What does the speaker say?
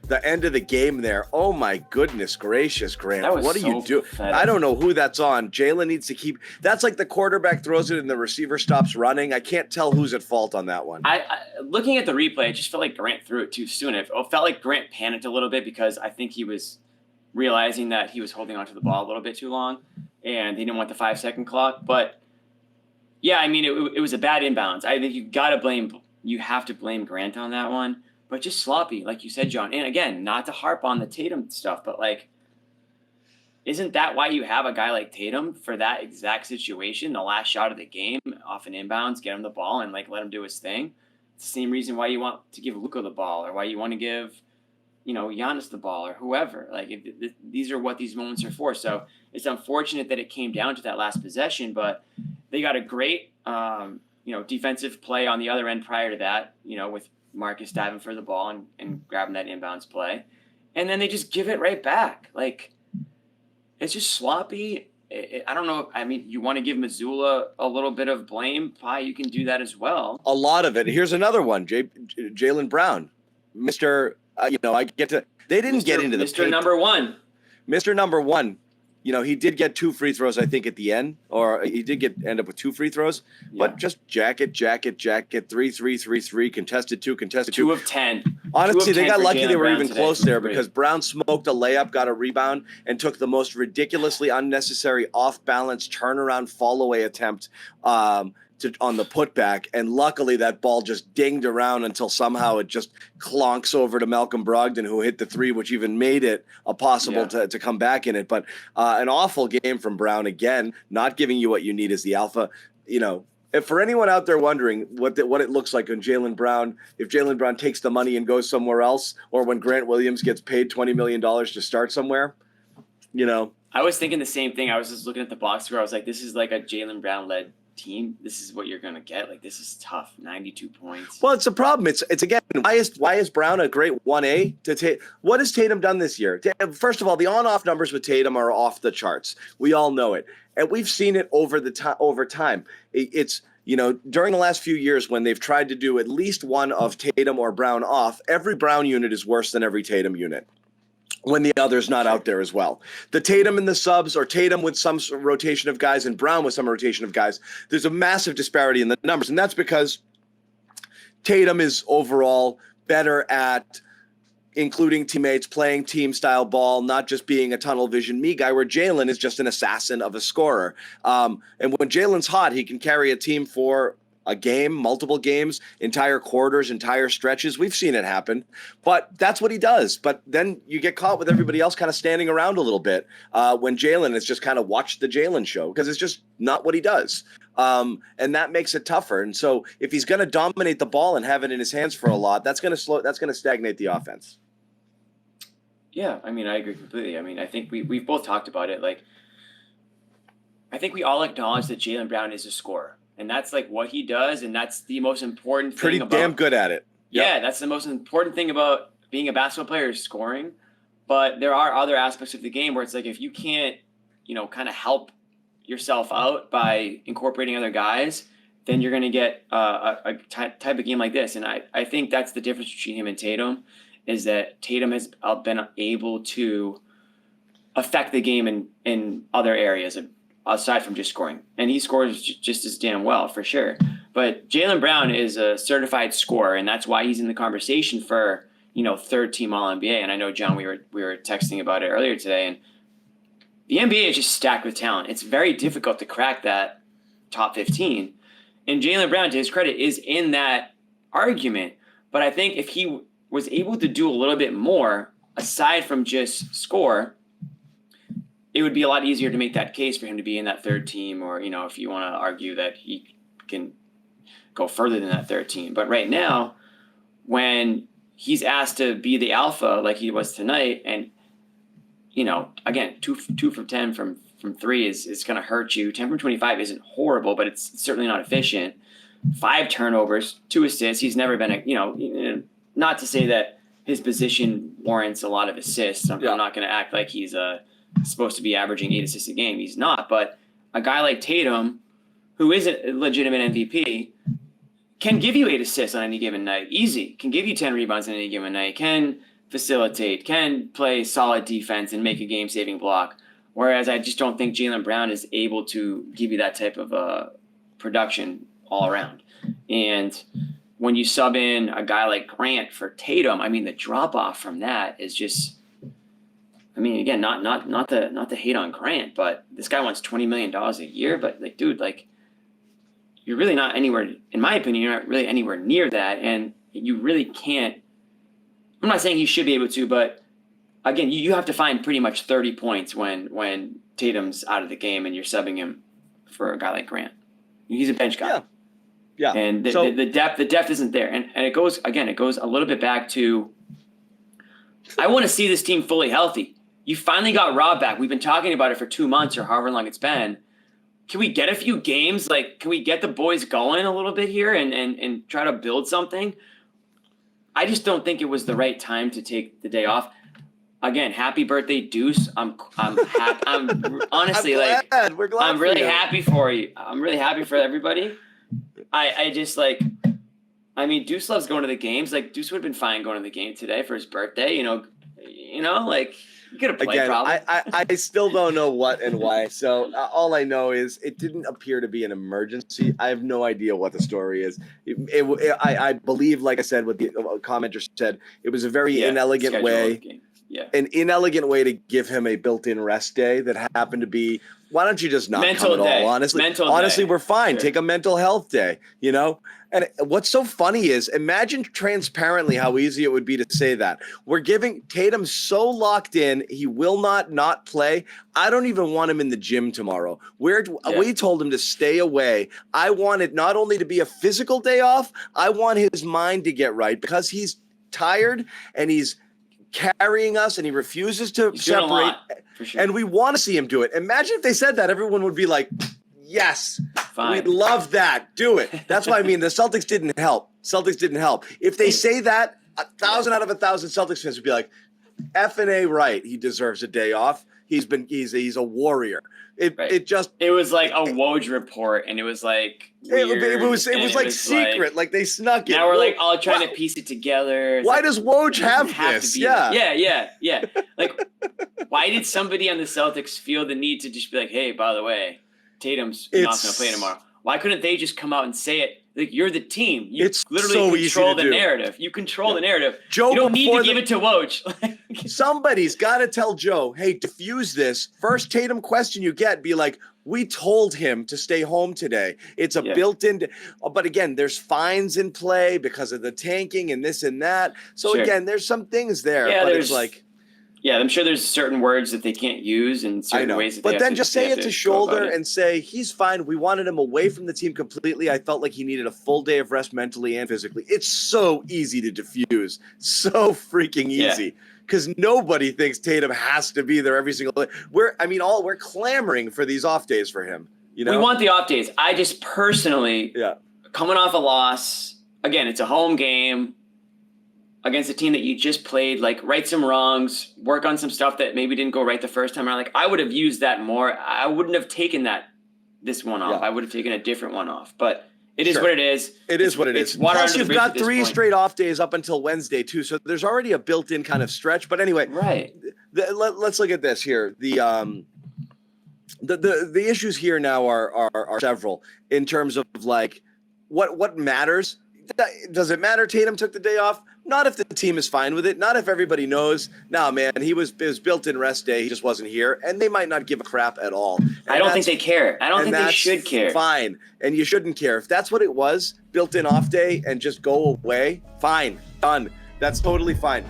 the end of the game there. Oh my goodness gracious, Grant. What do you do? Pathetic. I don't know who that's on. Jaylen needs to keep. That's like the quarterback throws it and the receiver stops running. I can't tell who's at fault on that one. I looking at the replay, I just felt like Grant threw it too soon. It felt like Grant panicked a little bit because I think he was realizing that he was holding onto the ball a little bit too long, and he didn't want the 5-second clock. But yeah, I mean, it was a bad inbounds. I think you have to blame Grant on that one. But just sloppy, like you said, John. And again, not to harp on the Tatum stuff, but like, isn't that why you have a guy like Tatum for that exact situation? The last shot of the game, off an inbounds, get him the ball and like let him do his thing. It's the same reason why you want to give Luka the ball, or why you want to give, Giannis the ball, or whoever. Like these are what these moments are for. So it's unfortunate that it came down to that last possession, but they got a great, defensive play on the other end prior to that. With Marcus diving for the ball and grabbing that inbounds play. And then they just give it right back. Like, it's just sloppy. I don't know. I mean, you want to give Missoula a little bit of blame. You can do that as well. A lot of it. Here's another one. Jaylen Brown. Mr. I get to – they didn't get into the Mr. Number One. Mr. Number One. He did get 2 free throws, I think, at the end, or he did end up with 2 free throws, but just jacket, 3, contested 2, 2 of 10. Honestly, they got lucky they were even close there today. because Brown smoked a layup, got a rebound, and took the most ridiculously unnecessary off-balance turnaround fall-away attempt on the putback, and luckily that ball just dinged around until somehow it just clonks over to Malcolm Brogdon, who hit the 3, which even made it possible to come back in it. But an awful game from Brown again, not giving you what you need as the alpha. If for anyone out there wondering what it looks like on Jaylen Brown, if Jaylen Brown takes the money and goes somewhere else, or when Grant Williams gets paid $20 million to start somewhere, I was thinking the same thing. I was just looking at the box score. I was like, this is like a Jaylen Brown led team. This is what you're gonna get. Like, this is tough. 92 points. Well, it's a problem. It's again, why is Brown a great 1A to take? What has Tatum done this year? First of all, the on-off numbers with Tatum are off the charts. We all know it, and we've seen it over time. It's during the last few years when they've tried to do at least one of Tatum or Brown off, every Brown unit is worse than every Tatum unit when the other's not out there as well. The Tatum and the subs, or Tatum with some rotation of guys and Brown with some rotation of guys, there's a massive disparity in the numbers. And that's because Tatum is overall better at including teammates, playing team-style ball, not just being a tunnel vision me guy, where Jaylen is just an assassin of a scorer. And when Jaylen's hot, he can carry a team for a game, multiple games, entire quarters, entire stretches. We've seen it happen, but that's what he does. But then you get caught with everybody else kind of standing around a little bit when Jaylen has just kind of watched the Jaylen show, because it's just not what he does. And that makes it tougher. And so if he's going to dominate the ball and have it in his hands for a lot, that's going to stagnate the offense. Yeah, I mean, I agree completely. I mean, I think we've both talked about it. Like, I think we all acknowledge that Jaylen Brown is a scorer. And that's like what he does, and that's the most important thing. Pretty damn good at it. Yep. Yeah, that's the most important thing about being a basketball player, is scoring. But there are other aspects of the game where it's like, if you can't, kind of help yourself out by incorporating other guys, then you're going to get a type of game like this. And I think that's the difference between him and Tatum, is that Tatum has been able to affect the game in other areas aside from just scoring. And he scores just as damn well, for sure. But Jaylen Brown is a certified scorer, and that's why he's in the conversation for, third team All-NBA. And I know, John, we were texting about it earlier today, and the NBA is just stacked with talent. It's very difficult to crack that top 15. And Jaylen Brown, to his credit, is in that argument. But I think if he was able to do a little bit more, aside from just score, it would be a lot easier to make that case for him to be in that third team, or, if you want to argue that he can go further than that third team. But right now, when he's asked to be the alpha like he was tonight, and, again, 2 from 10 from 3 is going to hurt you. 10 from 25 isn't horrible, but it's certainly not efficient. 5 turnovers, 2 assists. He's never been not to say that his position warrants a lot of assists. I'm not going to act like he's supposed to be averaging 8 assists a game. He's not. But a guy like Tatum, who is a legitimate MVP, can give you 8 assists on any given night. Easy. Can give you 10 rebounds on any given night. Can facilitate, can play solid defense and make a game-saving block. Whereas I just don't think Jaylen Brown is able to give you that type of production all around. And when you sub in a guy like Grant for Tatum, I mean, the drop off from that is just, I mean, again, not to hate on Grant, but this guy wants $20 million a year. But like, dude, like, you're really not anywhere, in my opinion, you're not really anywhere near that. And you really can't, I'm not saying you should be able to, but again, you have to find pretty much 30 points when Tatum's out of the game and you're subbing him for a guy like Grant. He's a bench guy. Yeah. And the depth isn't there. And it goes a little bit back to, I want to see this team fully healthy. You finally got Rob back. We've been talking about it for 2 months or however long it's been. Can we get a few games? Like, can we get the boys going a little bit here and try to build something? I just don't think it was the right time to take the day off. Again, happy birthday, Deuce. I'm honestly I'm really happy for you. I'm really happy for everybody. I just like, I mean, Deuce loves going to the games. Like, Deuce would have been fine going to the game today for his birthday. You know, like, you could have played. Again, probably. I still don't know what and why. So all I know is it didn't appear to be an emergency. I have no idea what the story is. I believe, like I said, what the commenter said, it was a very inelegant way. Yeah. An inelegant way to give him a built-in rest day that happened to be, why don't you just not come at all? Honestly, we're fine. Sure. Take a mental health day, you know? And what's so funny is, imagine transparently how easy it would be to say that. We're giving Tatum so locked in, he will not play. I don't even want him in the gym tomorrow. We told him to stay away. I want it not only to be a physical day off, I want his mind to get right because he's tired and he's carrying us and he refuses to separate. Sure. And we want to see him do it. Imagine if they said that, everyone would be like, yes, fine. We'd love that. Do it. That's why I mean the Celtics didn't help. If they say that, 1,000 out of 1,000 Celtics fans would be like, F&A right. He deserves a day off. He's a warrior. It was like a Woj report, and it was like weird, it was like secret, like they snuck it. Now we're like all trying to piece it together. Why does Woj have this? Yeah. Like, why did somebody on the Celtics feel the need to just be like, hey, by the way, Tatum's not going to play tomorrow? Why couldn't they just come out and say it? Like, you're the team. You literally control the narrative. You control the narrative. Joe, you don't need to give it to Woj. Somebody's got to tell Joe, hey, diffuse this. First Tatum question you get, be like, we told him to stay home today. It's a built-in, but again, there's fines in play because of the tanking and this and that. So again, there's some things there, but it's like. Yeah, I'm sure there's certain words that they can't use and certain ways that but then just say it to shoulder and say, he's fine. We wanted him away from the team completely. I felt like he needed a full day of rest mentally and physically. It's so easy to diffuse. So freaking easy. Because nobody thinks Tatum has to be there every single day. We're clamoring for these off days for him. You know? We want the off days. I just personally, coming off a loss, again, it's a home game against a team that you just played, like, right some wrongs, work on some stuff that maybe didn't go right the first time around. Like, I would have used that more. I wouldn't have taken this one off. I would have taken a different one off. But it is what it is. It is what it is. Plus, you've got 3 straight off days up until Wednesday, too. So there's already a built-in kind of stretch. But anyway, let's look at this here. The issues here now are several in terms of, like, what matters. Does it matter Tatum took the day off? Not if the team is fine with it. Not if everybody knows, nah, man, it was built-in rest day. He just wasn't here. And they might not give a crap at all. I don't think they care. I don't think they should care. Fine. And you shouldn't care. If that's what it was, built-in off day and just go away, fine, done. That's totally fine.